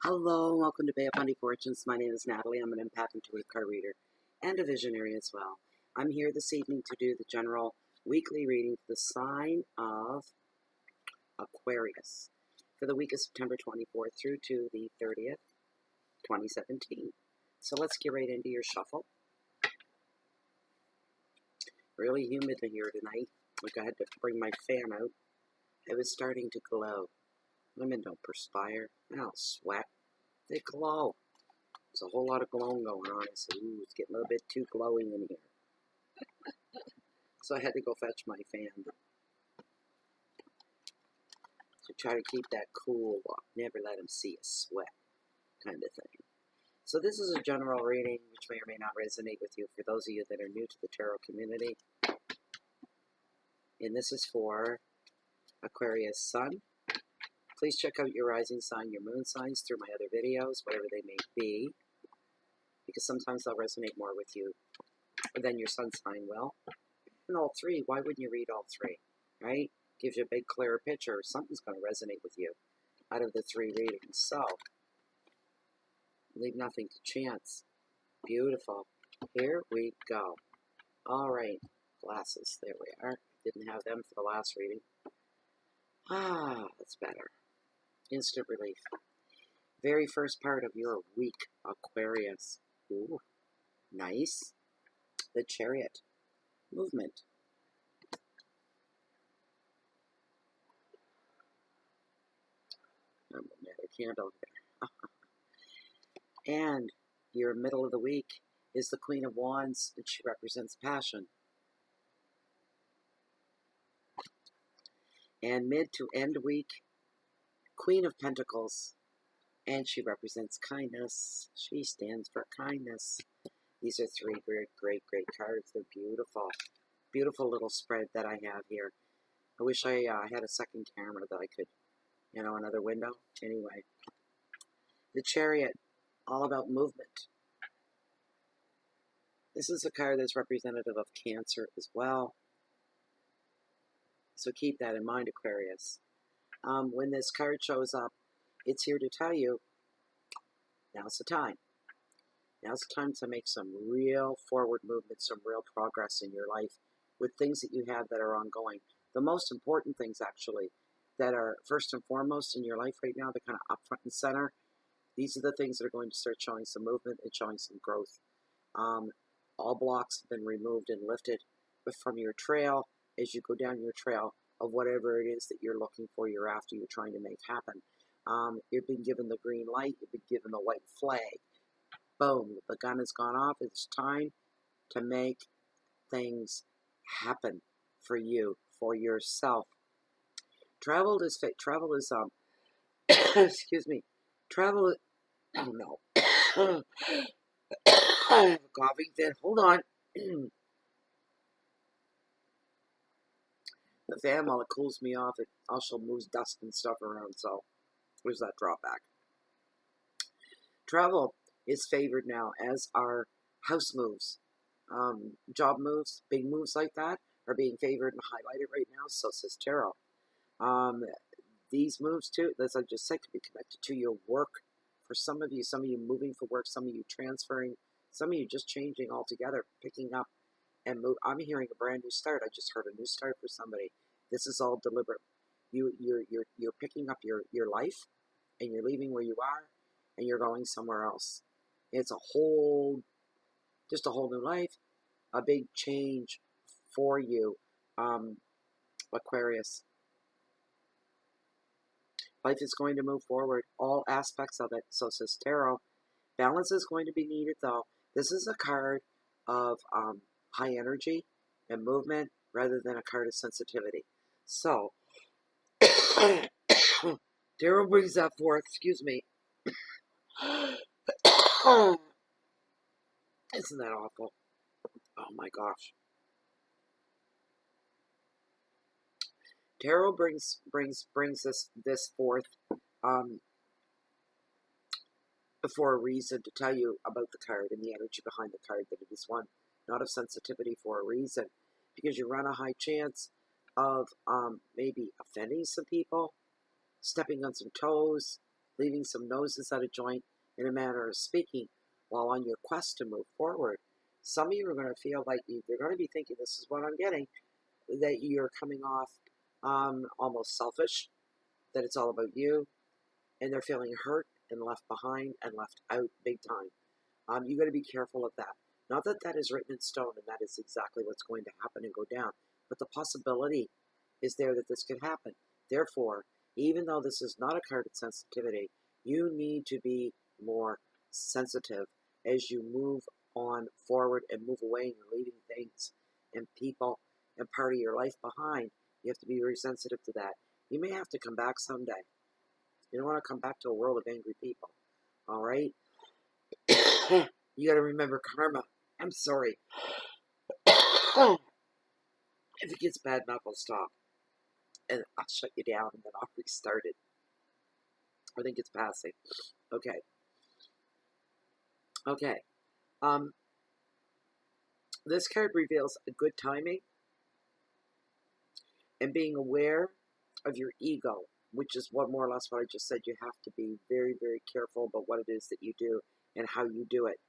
Hello, welcome to Bay of Funny Fortunes. My name is Natalie. I'm an empath intuitive card reader and a visionary as well. I'm here this evening to do the general weekly reading for the sign of Aquarius for the week of September 24th through to the 30th, 2017. So let's get right into your shuffle. Really humid in here tonight. Like I had to bring my fan out. It was starting to glow. Women don't perspire. They don't sweat. They glow. There's a whole lot of glowing going on. I said, ooh, it's getting a little bit too glowing in here. So I had to go fetch my fan to try to keep that cool look. Never let them see a sweat kind of thing. So this is a general reading which may or may not resonate with you for those of you that are new to the tarot community. And this is for Aquarius Sun. Please check out your rising sign, your moon signs through my other videos, whatever they may be, because sometimes they'll resonate more with you than your sun sign will. And all three, why wouldn't you read all three, right? Gives you a big, clearer picture. Something's going to resonate with you out of the three readings. So, leave nothing to chance. Beautiful. Here we go. All right, glasses. There we are. Didn't have them for the last reading. Ah, that's better. Instant relief. Very first part of your week, Aquarius. Ooh, nice. The chariot. Movement. Another candle there. And your middle of the week is the Queen of Wands, and she represents passion. And mid to end week, Queen of Pentacles, and she represents kindness. She stands for kindness. These are three great cards. They're beautiful. Beautiful little spread that I have here. I wish I had a second camera that I could, another window. Anyway, the chariot, all about movement. This is a card that's representative of Cancer as well. So keep that in mind, Aquarius. When this card shows up, it's here to tell you, now's the time. Now's the time to make some real forward movement, some real progress in your life with things that you have that are ongoing. The most important things, actually, that are first and foremost in your life right now, they're kind of up front and center. These are the things that are going to start showing some movement and showing some growth. All blocks have been removed and lifted from your trail as you go down your trail of whatever it is that you're looking for, you're after, you're trying to make happen. You've been given the green light, you've been given the white flag. Boom, the gun has gone off. It's time to make things happen for you, for yourself. Travel is excuse me. Travel, oh no. I have a coughing fit. Hold on. The fan, while it cools me off, it also moves dust and stuff around, so there's that drawback. Travel is favored now, as are house moves. Job moves, big moves like that, are being favored and highlighted right now, so says tarot. These moves, too, as I just said, could be connected to your work. For some of you moving for work, some of you transferring, some of you just changing altogether, picking up and move. I'm hearing a brand new start. I just heard a new start for somebody. This is all deliberate. You're picking up your life, and you're leaving where you are, and you're going somewhere else. It's just a whole new life, a big change for you, Aquarius. Life is going to move forward, all aspects of it, so says tarot. Balance is going to be needed, though. This is a card of high energy and movement rather than a card of sensitivity. So, tarot brings that forth, excuse me. Isn't that awful? Oh my gosh. Tarot brings this forth for a reason, to tell you about the card and the energy behind the card, that it is one not of sensitivity for a reason, because you run a high chance of maybe offending some people, stepping on some toes, leaving some noses out of joint in a manner of speaking while on your quest to move forward. Some of you are going to feel like they're going to be thinking, this is what I'm getting, that you're coming off almost selfish, that it's all about you, and they're feeling hurt and left behind and left out big time. You got to be careful of that. Not that that is written in stone and that is exactly what's going to happen and go down, but the possibility is there that this could happen. Therefore, even though this is not a card of sensitivity, you need to be more sensitive as you move on forward and move away and you're leaving things and people and part of your life behind. You have to be very sensitive to that. You may have to come back someday. You don't want to come back to a world of angry people. All right? You got to remember karma. I'm sorry. If it gets bad enough, I'll stop. And I'll shut you down and then I'll restart it. I think it's passing. Okay. Okay. This card reveals a good timing and being aware of your ego, which is what more or less what I just said. You have to be very, very careful about what it is that you do and how you do it.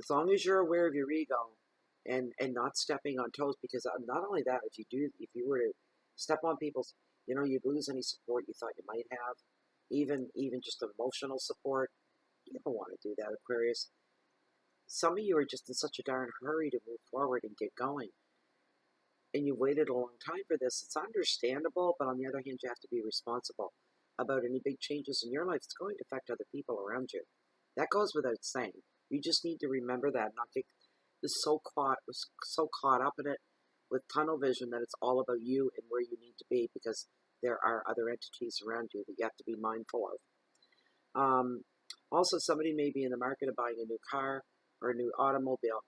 As long as you're aware of your ego and not stepping on toes, because not only that, if you were to step on people's, you'd lose any support you thought you might have, even just emotional support. You don't want to do that, Aquarius. Some of you are just in such a darn hurry to move forward and get going. And you waited a long time for this. It's understandable, but on the other hand, you have to be responsible about any big changes in your life. It's going to affect other people around you. That goes without saying. You just need to remember that, not get so caught up in it with tunnel vision that it's all about you and where you need to be, because there are other entities around you that you have to be mindful of. Also, somebody may be in the market of buying a new car or a new automobile,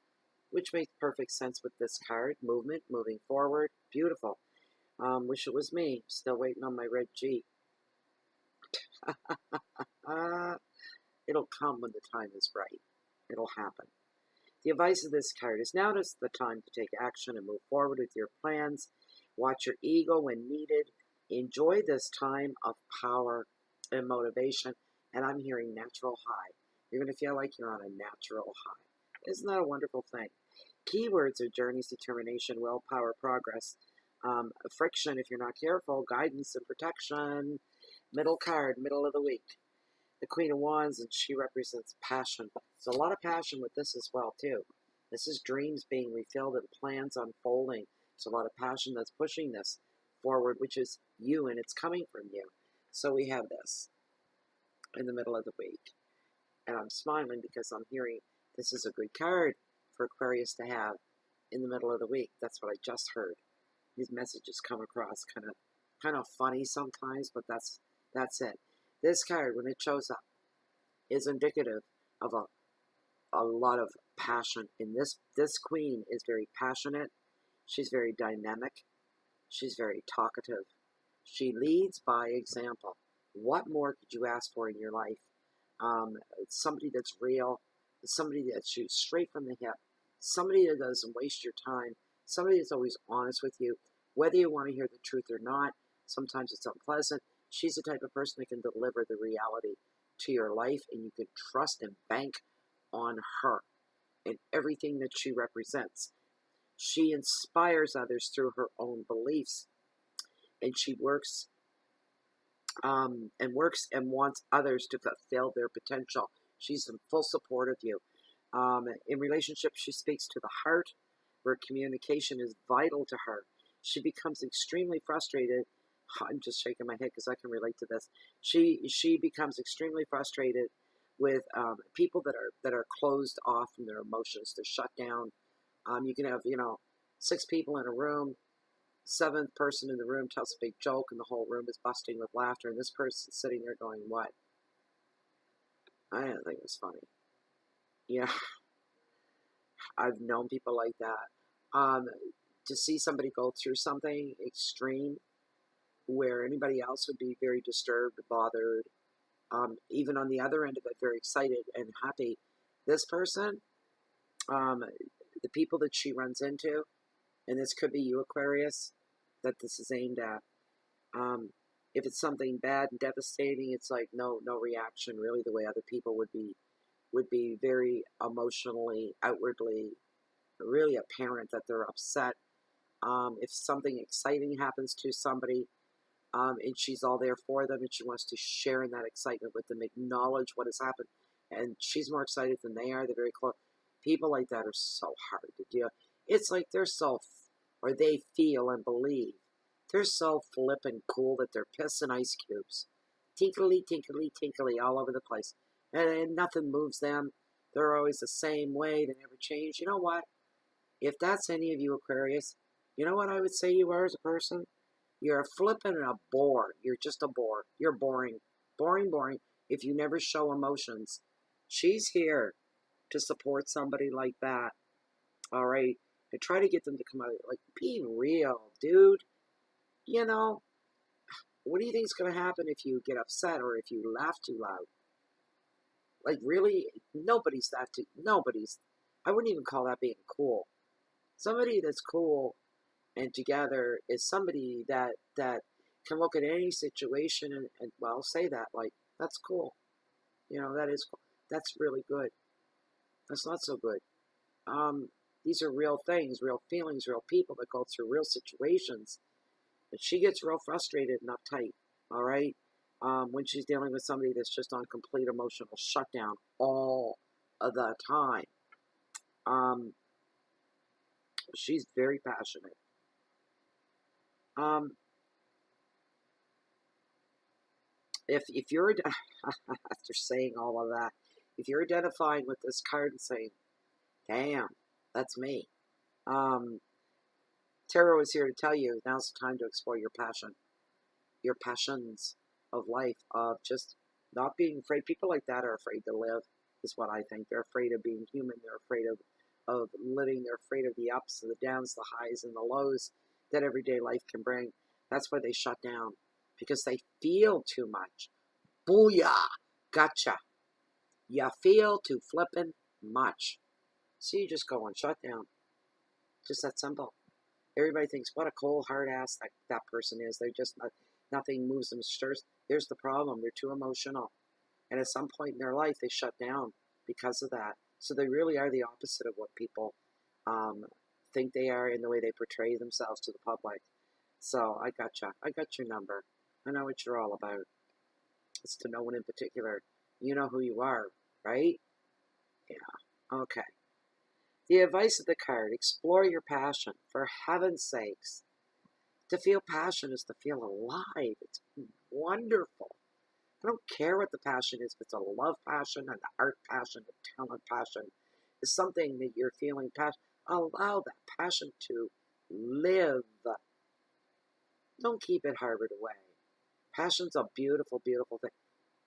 which makes perfect sense with this card. Movement, moving forward, beautiful. Wish it was me, still waiting on my red Jeep. It'll come when the time is right. It'll happen. The advice of this card is now is the time to take action and move forward with your plans. Watch your ego when needed. Enjoy this time of power and motivation. And I'm hearing natural high. You're going to feel like you're on a natural high. Isn't that a wonderful thing? Keywords are journeys, determination, willpower, progress, friction if you're not careful, guidance and protection. Middle card, middle of the week. The Queen of Wands, and she represents passion. There's a lot of passion with this as well, too. This is dreams being refilled and plans unfolding. There's a lot of passion that's pushing this forward, which is you, and it's coming from you. So we have this in the middle of the week. And I'm smiling because I'm hearing this is a good card for Aquarius to have in the middle of the week. That's what I just heard. These messages come across kind of funny sometimes, but that's it. This card, when it shows up, is indicative of a lot of passion. And this queen is very passionate. She's very dynamic. She's very talkative. She leads by example. What more could you ask for in your life? Somebody that's real, somebody that shoots straight from the hip, somebody that doesn't waste your time, somebody that's always honest with you, whether you want to hear the truth or not. Sometimes it's unpleasant. She's the type of person that can deliver the reality to your life, and you can trust and bank on her and everything that she represents. She inspires others through her own beliefs, and she works and wants others to fulfill their potential. She's in full support of you. In relationships, she speaks to the heart, where communication is vital to her. She becomes extremely frustrated. I'm just shaking my head because I can relate to this. She becomes extremely frustrated with people that are closed off from their emotions. They're shut down. You can have 6 people in a room. 7th person in the room tells a big joke, and the whole room is busting with laughter. And this person's sitting there going, "What? I didn't think it was funny." Yeah, I've known people like that. To see somebody go through something extreme, where anybody else would be very disturbed, bothered, even on the other end of it, very excited and happy. This person, the people that she runs into, and this could be you, Aquarius, that this is aimed at. If it's something bad and devastating, it's like no reaction really, the way other people would be very emotionally, outwardly, really apparent that they're upset. If something exciting happens to somebody, and she's all there for them, and she wants to share in that excitement with them, acknowledge what has happened, and she's more excited than they are. They're very close. People like that are so hard to deal. It's like they're so, or they feel and believe, they're so flippin' cool that they're pissing ice cubes, tinkly, tinkly, tinkly, all over the place, and nothing moves them. They're always the same way. They never change. You know what? If that's any of you Aquarius, you know what I would say you are as a person? You're a flippin' a bore. You're just a bore. You're boring. Boring, boring. If you never show emotions. She's here to support somebody like that. All right? And try to get them to come out. Like, be real, dude. You know, what do you think is going to happen if you get upset or if you laugh too loud? Like, really? Nobody's, I wouldn't even call that being cool. Somebody that's cool and together is somebody that can look at any situation and well, say that, like, that's cool. You know, that is cool. That's really good. That's not so good. These are real things, real feelings, real people that go through real situations. But she gets real frustrated and uptight, all right? When she's dealing with somebody that's just on complete emotional shutdown all of the time. She's very passionate. If you're after saying all of that, if you're identifying with this card and saying, "Damn, that's me," Tarot is here to tell you now's the time to explore your passion, your passions of life, of just not being afraid. People like that are afraid to live, is what I think. They're afraid of being human. They're afraid of living. They're afraid of the ups and the downs, the highs and the lows that everyday life can bring. That's why they shut down, because they feel too much. Booyah! Gotcha. You feel too flippin' much. So you just go and shut down. Just that simple. Everybody thinks, what a cold, hard ass that person is. They're just nothing moves them, stirs. Here's the problem. They're too emotional. And at some point in their life, they shut down because of that. So they really are the opposite of what people think they are in the way they portray themselves to the public. So I gotcha. I got your number. I know what you're all about. It's to no one in particular. You know who you are, right? Yeah. Okay. The advice of the card: explore your passion. For heaven's sakes. To feel passion is to feel alive. It's wonderful. I don't care what the passion is, if it's a love passion, an art passion, a talent passion. It's something that you're feeling passion. Allow that passion to live. Don't keep it harbored away. Passion's a beautiful, beautiful thing.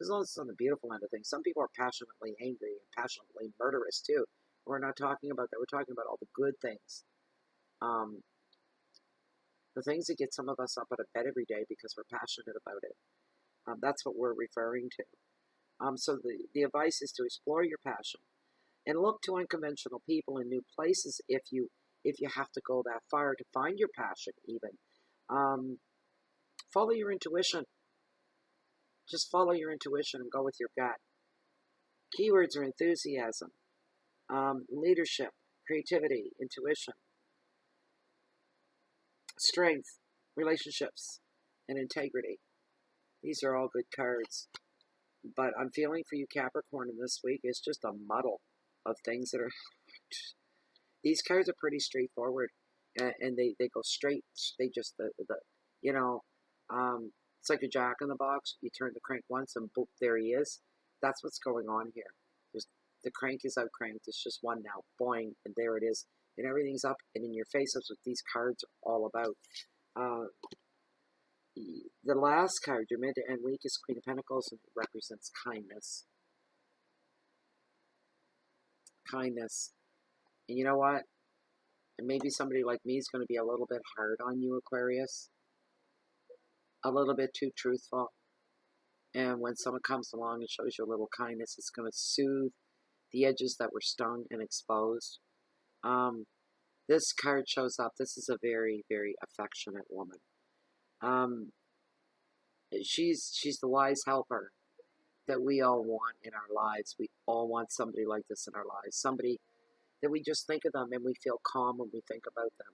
As long as it's on the beautiful end of things. Some people are passionately angry and passionately murderous too. We're not talking about that. We're talking about all the good things. The things that get some of us up out of bed every day because we're passionate about it. That's what we're referring to. So the advice is to explore your passion and look to unconventional people in new places if you have to go that far to find your passion even. Follow your intuition. Just follow your intuition and go with your gut. Keywords are enthusiasm, leadership, creativity, intuition, strength, relationships, and integrity. These are all good cards. But I'm feeling for you, Capricorn, in this week is just a muddle of things that are... These cards are pretty straightforward. And they go straight. They just, it's like a jack in the box. You turn the crank once and boop, there he is. That's what's going on here. The crank is out cranked. It's just one now. Boing. And there it is. And everything's up and in your face. That's what these cards are all about. The last card, your mid to end week, is Queen of Pentacles, and it represents kindness. Kindness. And you know what? And maybe somebody like me is going to be a little bit hard on you, Aquarius. A little bit too truthful. And when someone comes along and shows you a little kindness, it's going to soothe the edges that were stung and exposed. This card shows up. This is a very, very affectionate woman. Um, she's the wise helper that we all want in our lives. We all want somebody like this in our lives. Somebody that we just think of them and we feel calm when we think about them.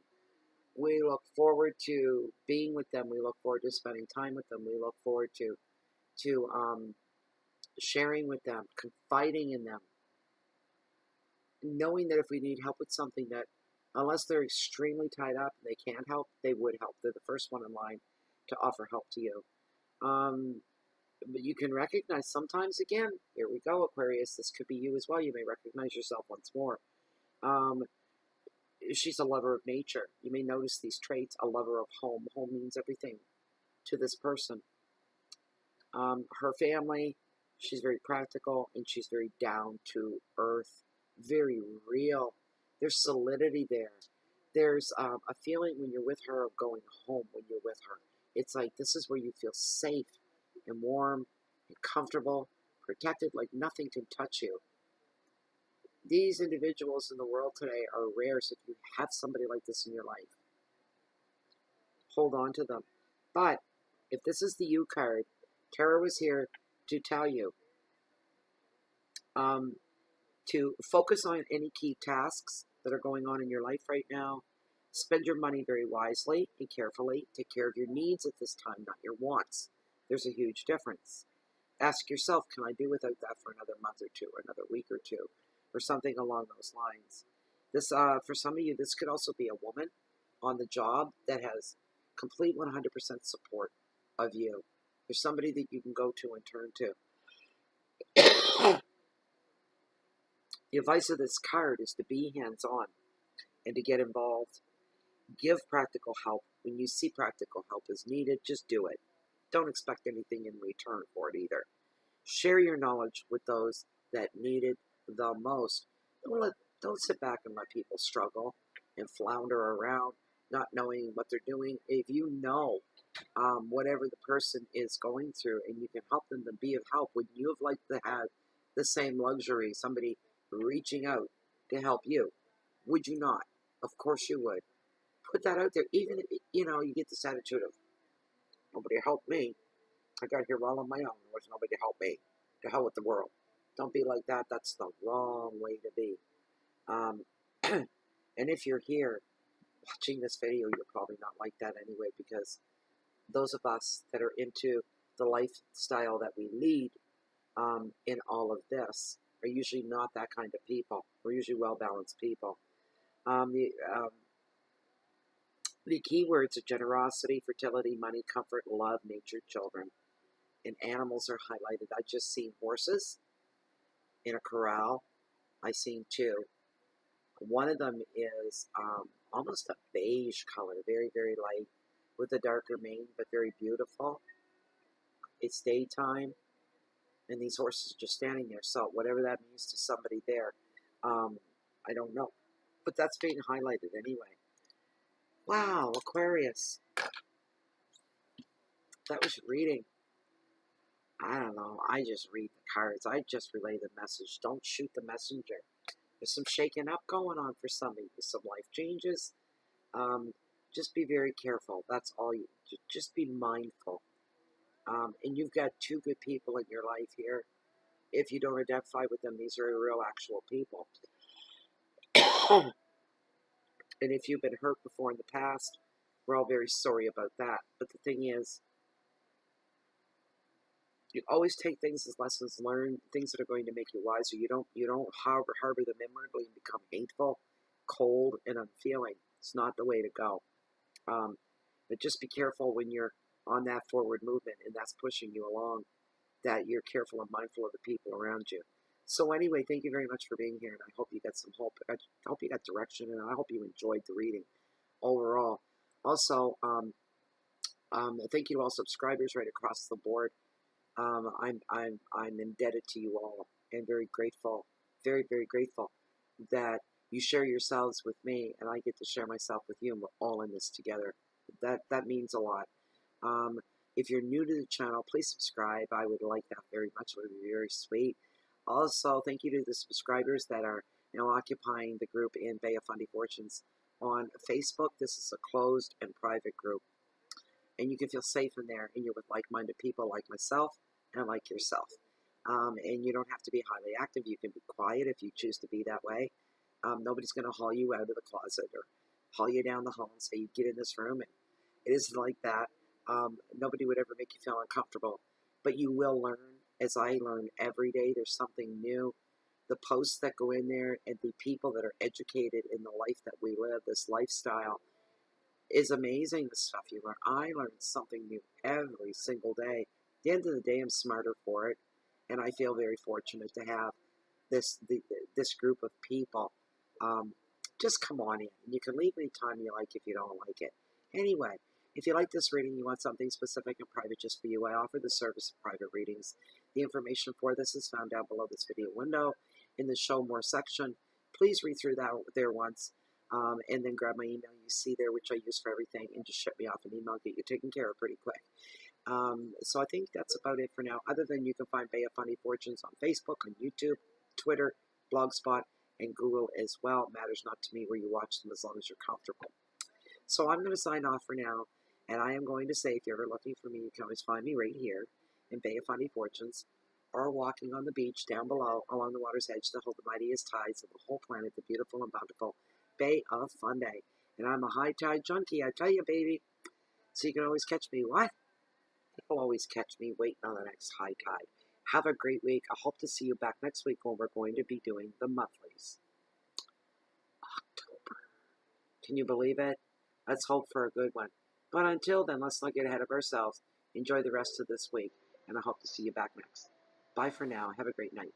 We look forward to being with them. We look forward to spending time with them. We look forward to sharing with them, confiding in them, knowing that if we need help with something, that unless they're extremely tied up and they can't help, they would help. They're the first one in line to offer help to you. But you can recognize sometimes, again, here we go, Aquarius, this could be you as well. You may recognize yourself once more. She's a lover of nature. You may notice these traits. A lover of home. Home means everything to this person. Her family, she's very practical and she's very down to earth, very real. There's solidity there. There's a feeling when you're with her of going home when you're with her. It's like this is where you feel safe and warm and comfortable, protected, like nothing can touch you. These individuals in the world today are rare, so if you have somebody like this in your life, hold on to them. But if this is the U card, Tarot is here to tell you to focus on any key tasks that are going on in your life right now. Spend your money very wisely and carefully. Take care of your needs at this time, not your wants. There's a huge difference. Ask yourself, can I do without that for another month or two, or another week or two, or something along those lines. This, for some of you, this could also be a woman on the job that has complete 100% support of you. There's somebody that you can go to and turn to. The advice of this card is to be hands-on and to get involved. Give practical help. When you see practical help is needed, just do it. Don't expect anything in return for it either. Share your knowledge with those that need it the most. Don't sit back and let people struggle and flounder around, not knowing what they're doing. If you know whatever the person is going through and you can help them to be of help, would you have liked to have the same luxury, somebody reaching out to help you? Would you not? Of course you would. Put that out there. Even if, you get this attitude of, nobody helped me. I got here all on my own. There was nobody to help me. To hell with the world. Don't be like that. That's the wrong way to be. And if you're here watching this video, you're probably not like that anyway, because those of us that are into the lifestyle that we lead in all of this are usually not that kind of people. We're usually well-balanced people. The keywords are generosity, fertility, money, comfort, love, nature, children, and animals are highlighted. I just seen horses in a corral. I seen two. One of them is almost a beige color, very, very light, with a darker mane, but very beautiful. It's daytime, and these horses are just standing there. So whatever that means to somebody there, I don't know. But that's being highlighted anyway. Wow, Aquarius. That was your reading. I don't know. I just read the cards. I just relay the message. Don't shoot the messenger. There's some shaking up going on for somebody. There's some life changes. Just be very careful. That's all you. Just be mindful. And you've got two good people in your life here. If you don't identify with them, these are real, actual people. And if you've been hurt before in the past, we're all very sorry about that. But the thing is, you always take things as lessons learned, things that are going to make you wiser. You don't harbor them inwardly and become hateful, cold, and unfeeling. It's not the way to go. But just be careful when you're on that forward movement and that's pushing you along, that you're careful and mindful of the people around you. So anyway, thank you very much for being here, and I hope you got some hope. I hope you got direction, and I hope you enjoyed the reading overall. Also, thank you to all subscribers right across the board. I'm indebted to you all, and very grateful, very, very grateful that you share yourselves with me, and I get to share myself with you, and we're all in this together. That means a lot. If you're new to the channel, please subscribe. I would like that very much. It would be very sweet. Also, thank you to the subscribers that are now occupying the group in Bay of Fundy Fortunes. on Facebook. This is a closed and private group, and you can feel safe in there, and you're with like-minded people like myself and like yourself. And you don't have to be highly active. You can be quiet if you choose to be that way. Nobody's going to haul you out of the closet or haul you down the hall and say, you get in this room. And it isn't like that. Nobody would ever make you feel uncomfortable. But you will learn, as I learn every day, there's something new. The posts that go in there and the people that are educated in the life that we live, this lifestyle, is amazing, the stuff you learn. I learn something new every single day. At the end of the day, I'm smarter for it. And I feel very fortunate to have this group of people. Just come on in. You can leave anytime you like if you don't like it. Anyway, if you like this reading, you want something specific and private just for you, I offer the service of private readings. The information for this is found down below this video window in the Show More section. Please read through that there once, and then grab my email you see there, which I use for everything, and just ship me off an email, get you taken care of pretty quick. So I think that's about it for now, other than you can find Bay of Funny Fortunes on Facebook, on YouTube, Twitter, Blogspot, and Google as well. It matters not to me where you watch them as long as you're comfortable. So I'm going to sign off for now, and I am going to say, if you're ever looking for me, you can always find me right here in Bay of Funny Fortunes, or walking on the beach down below along the water's edge to hold the mightiest tides of the whole planet, the beautiful and bountiful Bay of Fundy. And I'm a high tide junkie, I tell you, baby. So you can always catch me. What? People always catch me waiting on the next high tide. Have a great week. I hope to see you back next week when we're going to be doing the monthlies. October. Can you believe it? Let's hope for a good one. But until then, let's not get ahead of ourselves. Enjoy the rest of this week, and I hope to see you back next. Bye for now. Have a great night.